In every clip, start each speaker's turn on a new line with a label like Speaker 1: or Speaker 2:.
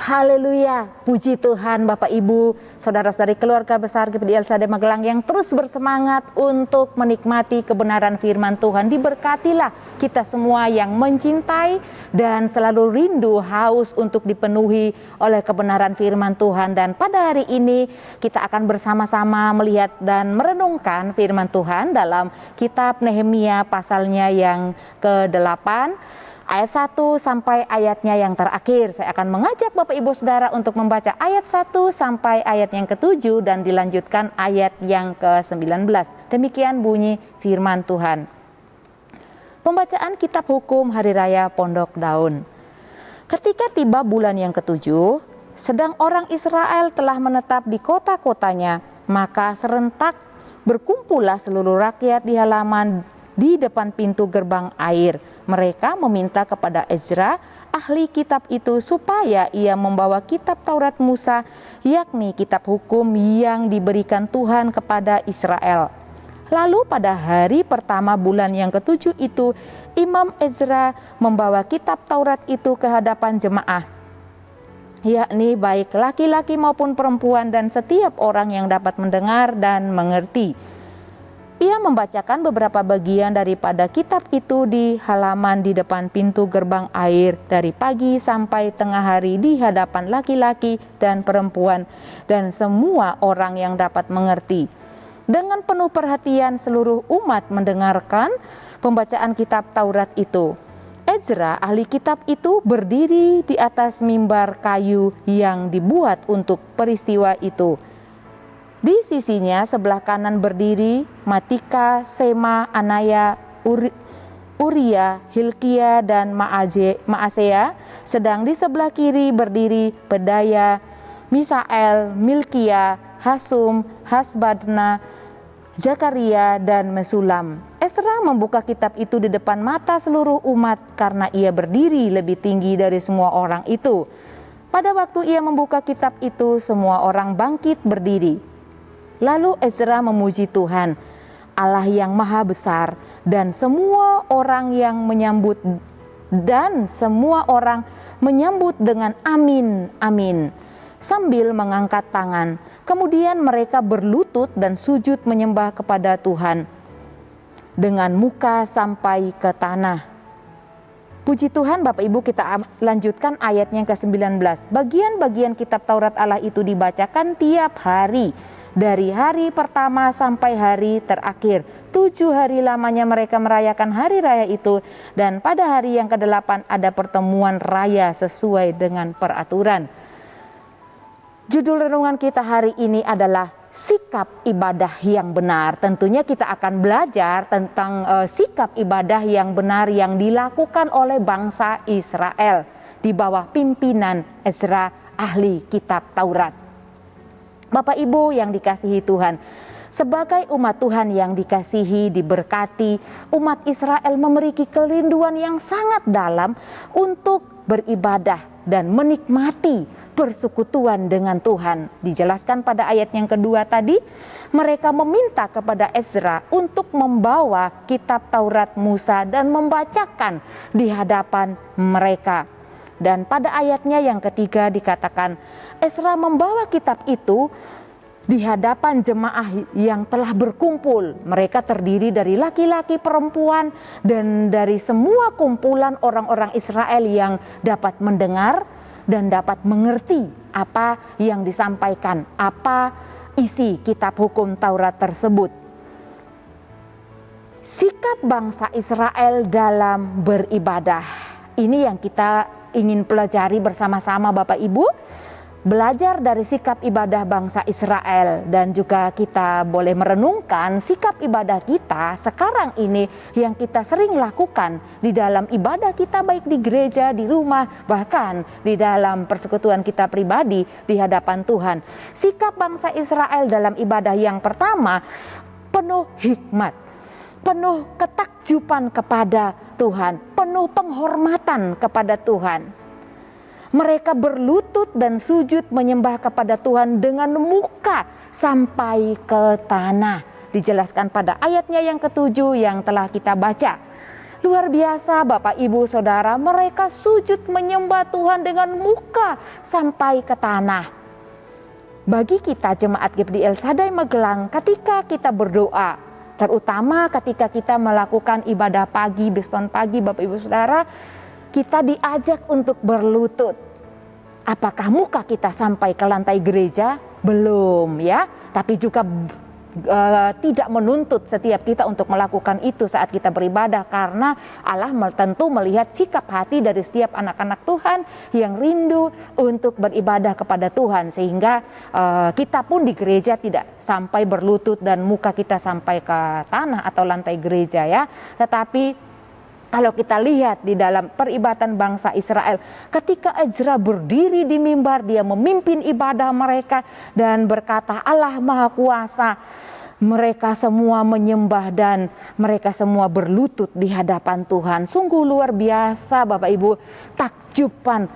Speaker 1: Haleluya, puji Tuhan Bapak Ibu, saudara-saudari keluarga besar GPI LCD Magelang yang terus bersemangat untuk menikmati kebenaran firman Tuhan. Diberkatilah kita semua yang mencintai dan selalu rindu haus untuk dipenuhi oleh kebenaran firman Tuhan. Dan pada hari ini kita akan bersama-sama melihat dan merenungkan firman Tuhan dalam kitab Nehemia pasalnya yang ke-8. Ayat 1 sampai ayatnya yang terakhir. Saya akan mengajak Bapak Ibu Saudara untuk membaca ayat 1 sampai ayat yang ke-7 dan dilanjutkan ayat yang ke-19. Demikian bunyi firman Tuhan. Pembacaan kitab hukum Hari Raya Pondok Daun. Ketika tiba bulan yang ke-7, sedang orang Israel telah menetap di kota-kotanya, maka serentak berkumpullah seluruh rakyat di halaman di depan pintu gerbang air. Mereka meminta kepada Ezra, ahli kitab itu, supaya ia membawa kitab Taurat Musa, yakni kitab hukum yang diberikan Tuhan kepada Israel. Lalu pada hari pertama bulan yang ke-7 itu, Imam Ezra membawa kitab Taurat itu ke hadapan jemaah, yakni baik laki-laki maupun perempuan dan setiap orang yang dapat mendengar dan mengerti. Ia membacakan beberapa bagian daripada kitab itu di halaman di depan pintu gerbang air dari pagi sampai tengah hari di hadapan laki-laki dan perempuan dan semua orang yang dapat mengerti. Dengan penuh perhatian seluruh umat mendengarkan pembacaan kitab Taurat itu. Ezra, ahli kitab itu, berdiri di atas mimbar kayu yang dibuat untuk peristiwa itu. Di sisinya sebelah kanan berdiri Matika, Sema, Anaya, Uria, Hilkia, dan Maasea. Sedang di sebelah kiri berdiri Pedaya, Misael, Milkia, Hasum, Hasbadna, Zakaria, dan Mesulam. Ezra membuka kitab itu di depan mata seluruh umat karena ia berdiri lebih tinggi dari semua orang itu. Pada waktu ia membuka kitab itu, semua orang bangkit berdiri. Lalu Ezra memuji Tuhan, Allah yang maha besar, dan semua orang menyambut dengan amin, amin, sambil mengangkat tangan. Kemudian mereka berlutut dan sujud menyembah kepada Tuhan dengan muka sampai ke tanah. Puji Tuhan. Bapak Ibu, kita lanjutkan ayatnya ke-19. Bagian-bagian kitab Taurat Allah itu dibacakan tiap hari, dari hari pertama sampai hari terakhir. 7 hari lamanya mereka merayakan hari raya itu, dan pada hari yang ke-8 ada pertemuan raya sesuai dengan peraturan. Judul renungan kita hari ini adalah sikap ibadah yang benar. Tentunya kita akan belajar tentang sikap ibadah yang benar yang dilakukan oleh bangsa Israel di bawah pimpinan Ezra, ahli kitab Taurat. Bapak Ibu yang dikasihi Tuhan, sebagai umat Tuhan yang dikasihi, diberkati, umat Israel memiliki kerinduan yang sangat dalam untuk beribadah dan menikmati persekutuan dengan Tuhan. Dijelaskan pada ayat yang kedua tadi, mereka meminta kepada Ezra untuk membawa kitab Taurat Musa dan membacakan di hadapan mereka. Dan pada ayatnya yang ketiga dikatakan, Ezra membawa kitab itu di hadapan jemaah yang telah berkumpul. Mereka terdiri dari laki-laki, perempuan, dan dari semua kumpulan orang-orang Israel yang dapat mendengar dan dapat mengerti apa yang disampaikan, apa isi kitab hukum Taurat tersebut. Sikap bangsa Israel dalam beribadah, ini yang kita ingin pelajari bersama-sama Bapak Ibu. Belajar dari sikap ibadah bangsa Israel, dan juga kita boleh merenungkan sikap ibadah kita sekarang ini yang kita sering lakukan di dalam ibadah kita, baik di gereja, di rumah, bahkan di dalam persekutuan kita pribadi di hadapan Tuhan. Sikap bangsa Israel dalam ibadah yang pertama, penuh hikmat, penuh ketakjuban kepada Tuhan, penuh penghormatan kepada Tuhan. Mereka berlutut dan sujud menyembah kepada Tuhan dengan muka sampai ke tanah. dijelaskan pada ayatnya yang ke-7 yang telah kita baca. Luar biasa Bapak Ibu Saudara, mereka sujud menyembah Tuhan dengan muka sampai ke tanah. Bagi kita jemaat GPD El Shaddai Magelang, ketika kita berdoa, terutama ketika kita melakukan ibadah pagi, beston pagi Bapak Ibu Saudara, kita diajak untuk berlutut. Apakah muka kita sampai ke lantai gereja? Belum ya, tapi juga tidak menuntut setiap kita untuk melakukan itu saat kita beribadah, karena Allah tentu melihat sikap hati dari setiap anak-anak Tuhan yang rindu untuk beribadah kepada Tuhan, sehingga kita pun di gereja tidak sampai berlutut dan muka kita sampai ke tanah atau lantai gereja ya. Tetapi kalau kita lihat di dalam peribadatan bangsa Israel, ketika Ezra berdiri di mimbar, dia memimpin ibadah mereka dan berkata, Allah Maha Kuasa. Mereka semua menyembah dan mereka semua berlutut di hadapan Tuhan. Sungguh luar biasa Bapak Ibu,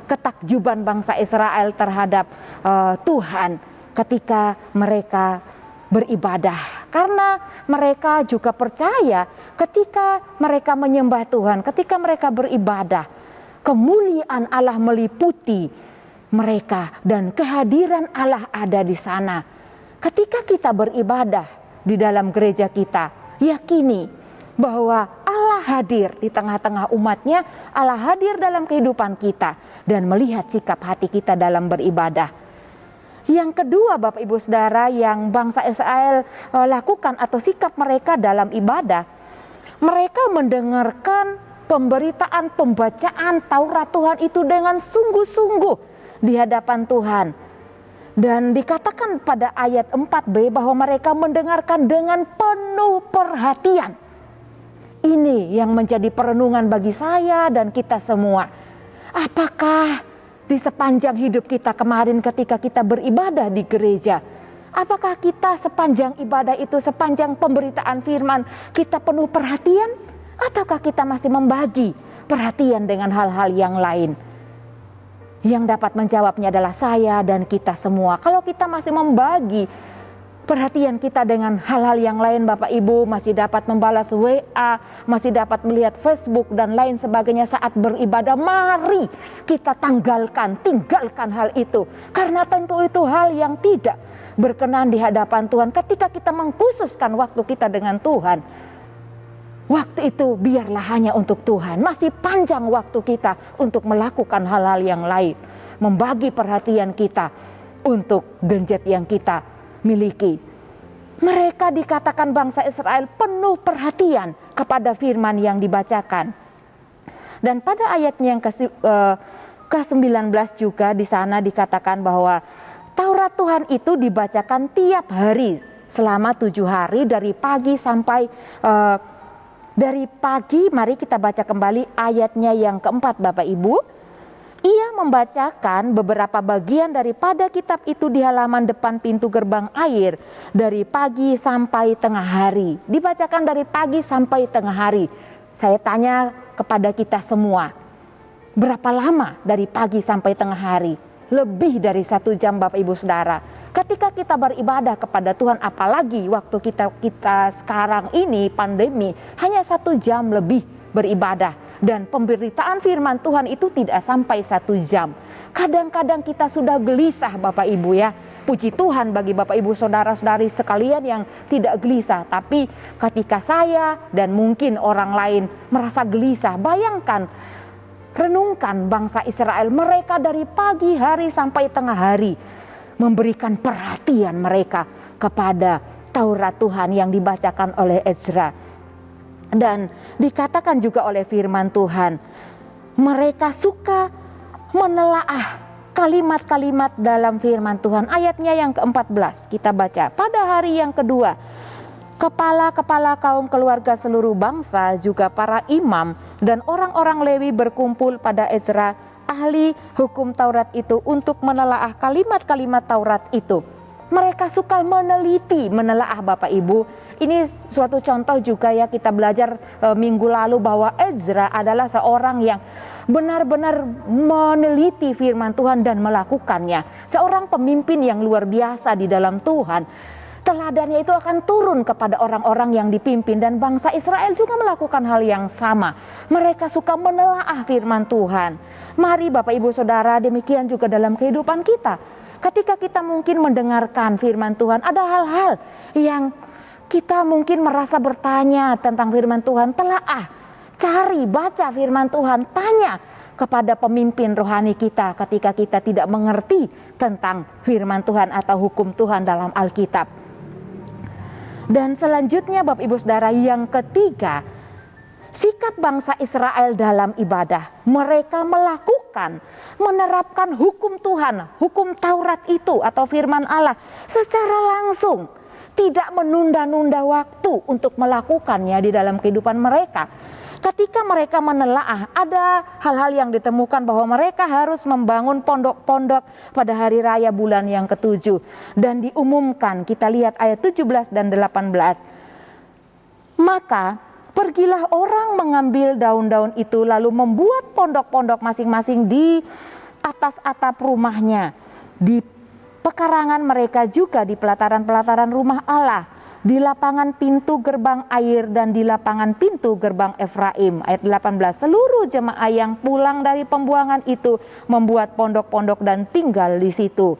Speaker 1: ketakjuban bangsa Israel terhadap Tuhan ketika mereka beribadah. Karena mereka juga percaya ketika mereka menyembah Tuhan, ketika mereka beribadah, kemuliaan Allah meliputi mereka dan kehadiran Allah ada di sana. Ketika kita beribadah di dalam gereja kita, yakini bahwa Allah hadir di tengah-tengah umatnya, Allah hadir dalam kehidupan kita dan melihat sikap hati kita dalam beribadah. Yang kedua Bapak Ibu Saudara, yang bangsa Israel lakukan atau sikap mereka dalam ibadah, mereka mendengarkan pemberitaan pembacaan Taurat Tuhan itu dengan sungguh-sungguh di hadapan Tuhan. Dan dikatakan pada ayat 4b bahwa mereka mendengarkan dengan penuh perhatian. Ini yang menjadi perenungan bagi saya dan kita semua. Apakah di sepanjang hidup kita kemarin ketika kita beribadah di gereja, apakah kita sepanjang ibadah itu, sepanjang pemberitaan firman, kita penuh perhatian? Ataukah kita masih membagi perhatian dengan hal-hal yang lain? Yang dapat menjawabnya adalah saya dan kita semua. Kalau kita masih membagi perhatian kita dengan hal-hal yang lain, Bapak Ibu masih dapat membalas WA, masih dapat melihat Facebook dan lain sebagainya saat beribadah, mari kita tinggalkan hal itu. Karena tentu itu hal yang tidak berkenan di hadapan Tuhan. Ketika kita mengkhususkan waktu kita dengan Tuhan, waktu itu biarlah hanya untuk Tuhan. Masih panjang waktu kita untuk melakukan hal-hal yang lain. Membagi perhatian kita untuk genjet yang kita miliki. Mereka dikatakan bangsa Israel penuh perhatian kepada firman yang dibacakan. Dan pada ayatnya yang ke-19 juga di sana dikatakan bahwa Taurat Tuhan itu dibacakan tiap hari selama 7 hari dari pagi sampai dari pagi. Mari kita baca kembali ayatnya yang keempat Bapak Ibu. Ia membacakan beberapa bagian daripada kitab itu di halaman depan pintu gerbang air dari pagi sampai tengah hari. Dibacakan dari pagi sampai tengah hari. Saya tanya kepada kita semua, berapa lama dari pagi sampai tengah hari? Lebih dari 1 jam Bapak Ibu Saudara. Ketika kita beribadah kepada Tuhan, apalagi waktu kita sekarang ini pandemi, hanya 1 jam lebih beribadah. Dan pemberitaan firman Tuhan itu tidak sampai 1 jam. Kadang-kadang kita sudah gelisah Bapak Ibu ya. Puji Tuhan bagi Bapak Ibu saudara-saudari sekalian yang tidak gelisah. Tapi ketika saya dan mungkin orang lain merasa gelisah, bayangkan, renungkan bangsa Israel, mereka dari pagi hari sampai tengah hari memberikan perhatian mereka kepada Taurat Tuhan yang dibacakan oleh Ezra. Dan dikatakan juga oleh firman Tuhan, mereka suka menelaah kalimat-kalimat dalam firman Tuhan. Ayatnya yang ke-14 kita baca. Pada hari yang kedua, kepala-kepala kaum keluarga seluruh bangsa, juga para imam dan orang-orang Lewi berkumpul pada Ezra, ahli hukum Taurat itu, untuk menelaah kalimat-kalimat Taurat itu. Mereka suka menelaah Bapak Ibu. Ini suatu contoh juga ya, kita belajar minggu lalu bahwa Ezra adalah seorang yang benar-benar meneliti firman Tuhan dan melakukannya. Seorang pemimpin yang luar biasa di dalam Tuhan. teladannya itu akan turun kepada orang-orang yang dipimpin, dan bangsa Israel juga melakukan hal yang sama. Mereka suka menelaah firman Tuhan. Mari Bapak Ibu Saudara, demikian juga dalam kehidupan kita. Ketika kita mungkin mendengarkan firman Tuhan, ada hal-hal yang kita mungkin merasa bertanya tentang firman Tuhan. Telaah, cari, baca firman Tuhan, tanya kepada pemimpin rohani kita ketika kita tidak mengerti tentang firman Tuhan atau hukum Tuhan dalam Alkitab. Dan selanjutnya Bapak Ibu Saudara, yang ketiga, sikap bangsa Israel dalam ibadah. Mereka menerapkan hukum Tuhan, hukum Taurat itu atau firman Allah secara langsung. Tidak menunda-nunda waktu untuk melakukannya di dalam kehidupan mereka. Ketika mereka menelaah, ada hal-hal yang ditemukan bahwa mereka harus membangun pondok-pondok pada hari raya bulan yang ke-7. Dan diumumkan, kita lihat ayat 17 dan 18. Maka pergilah orang mengambil daun-daun itu lalu membuat pondok-pondok masing-masing di atas atap rumahnya, di pekarangan mereka juga di pelataran-pelataran rumah Allah, di lapangan pintu gerbang air dan di lapangan pintu gerbang Efraim. Ayat 18, seluruh jemaah yang pulang dari pembuangan itu membuat pondok-pondok dan tinggal di situ.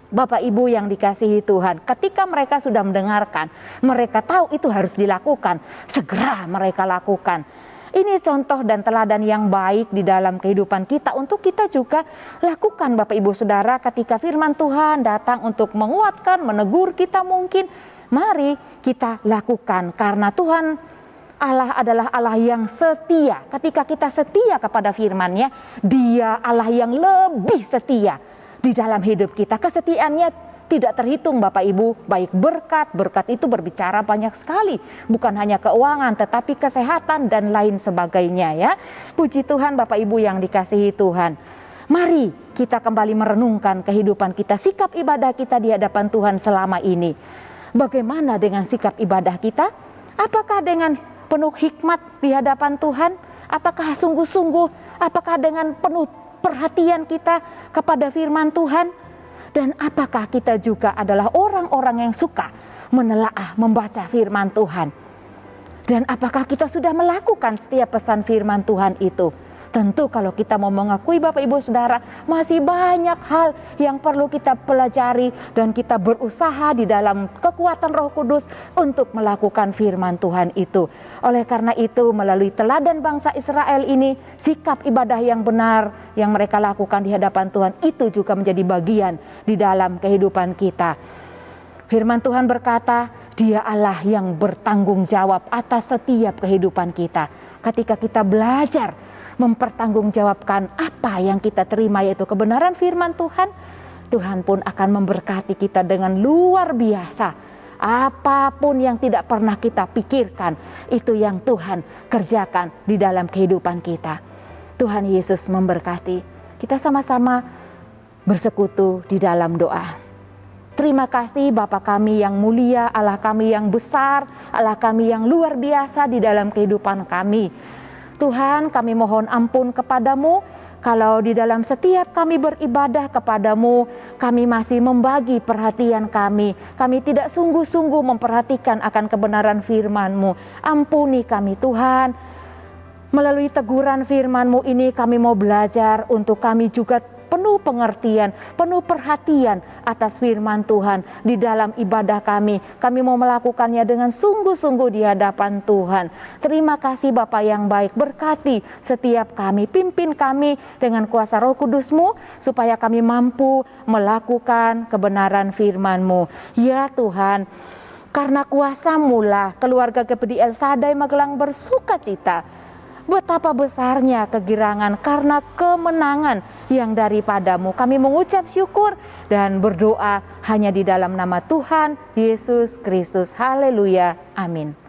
Speaker 1: Bapak Ibu yang dikasihi Tuhan, ketika mereka sudah mendengarkan, mereka tahu itu harus dilakukan, segera mereka lakukan. Ini contoh dan teladan yang baik di dalam kehidupan kita untuk kita juga lakukan Bapak Ibu Saudara. Ketika firman Tuhan datang untuk menguatkan, menegur kita mungkin, mari kita lakukan, karena Tuhan Allah adalah Allah yang setia. Ketika kita setia kepada firman-Nya, Dia Allah yang lebih setia di dalam hidup kita. Kesetiaannya tidak terhitung Bapak Ibu, baik berkat itu berbicara banyak sekali. Bukan hanya keuangan tetapi kesehatan dan lain sebagainya ya. Puji Tuhan Bapak Ibu yang dikasihi Tuhan. Mari kita kembali merenungkan kehidupan kita, sikap ibadah kita di hadapan Tuhan selama ini. Bagaimana dengan sikap ibadah kita? Apakah dengan penuh hikmat di hadapan Tuhan? Apakah sungguh-sungguh? Apakah dengan penuh perhatian kita kepada firman Tuhan? Dan apakah kita juga adalah orang-orang yang suka menelaah, membaca firman Tuhan? Dan apakah kita sudah melakukan setiap pesan firman Tuhan itu? Tentu kalau kita mau mengakui Bapak Ibu Saudara, masih banyak hal yang perlu kita pelajari dan kita berusaha di dalam kekuatan Roh Kudus untuk melakukan firman Tuhan itu. Oleh karena itu, melalui teladan bangsa Israel ini, sikap ibadah yang benar yang mereka lakukan di hadapan Tuhan itu juga menjadi bagian di dalam kehidupan kita. Firman Tuhan berkata, Dia Allah yang bertanggung jawab atas setiap kehidupan kita. Ketika kita belajar mempertanggungjawabkan apa yang kita terima, yaitu kebenaran firman Tuhan, Tuhan pun akan memberkati kita dengan luar biasa. Apapun yang tidak pernah kita pikirkan, itu yang Tuhan kerjakan di dalam kehidupan kita. Tuhan Yesus memberkati. Kita sama-sama bersekutu di dalam doa. Terima kasih Bapa kami yang mulia, Allah kami yang besar, Allah kami yang luar biasa di dalam kehidupan kami. Tuhan, kami mohon ampun kepadamu kalau di dalam setiap kami beribadah kepadamu, kami masih membagi perhatian kami. Kami tidak sungguh-sungguh memperhatikan akan kebenaran firman-Mu. Ampuni kami Tuhan. Melalui teguran firman-Mu ini kami mau belajar untuk kami juga penuh pengertian, penuh perhatian atas firman Tuhan di dalam ibadah kami. Kami mau melakukannya dengan sungguh-sungguh di hadapan Tuhan. Terima kasih Bapa yang baik, berkati setiap kami, pimpin kami dengan kuasa Roh Kudus-Mu, supaya kami mampu melakukan kebenaran firman-Mu. Ya Tuhan, karena kuasa-Mu lah keluarga GPD El Shaddai Magelang bersuka cita. Betapa besarnya kegirangan karena kemenangan yang daripadamu. Kami mengucap syukur dan berdoa hanya di dalam nama Tuhan Yesus Kristus. Haleluya. Amin.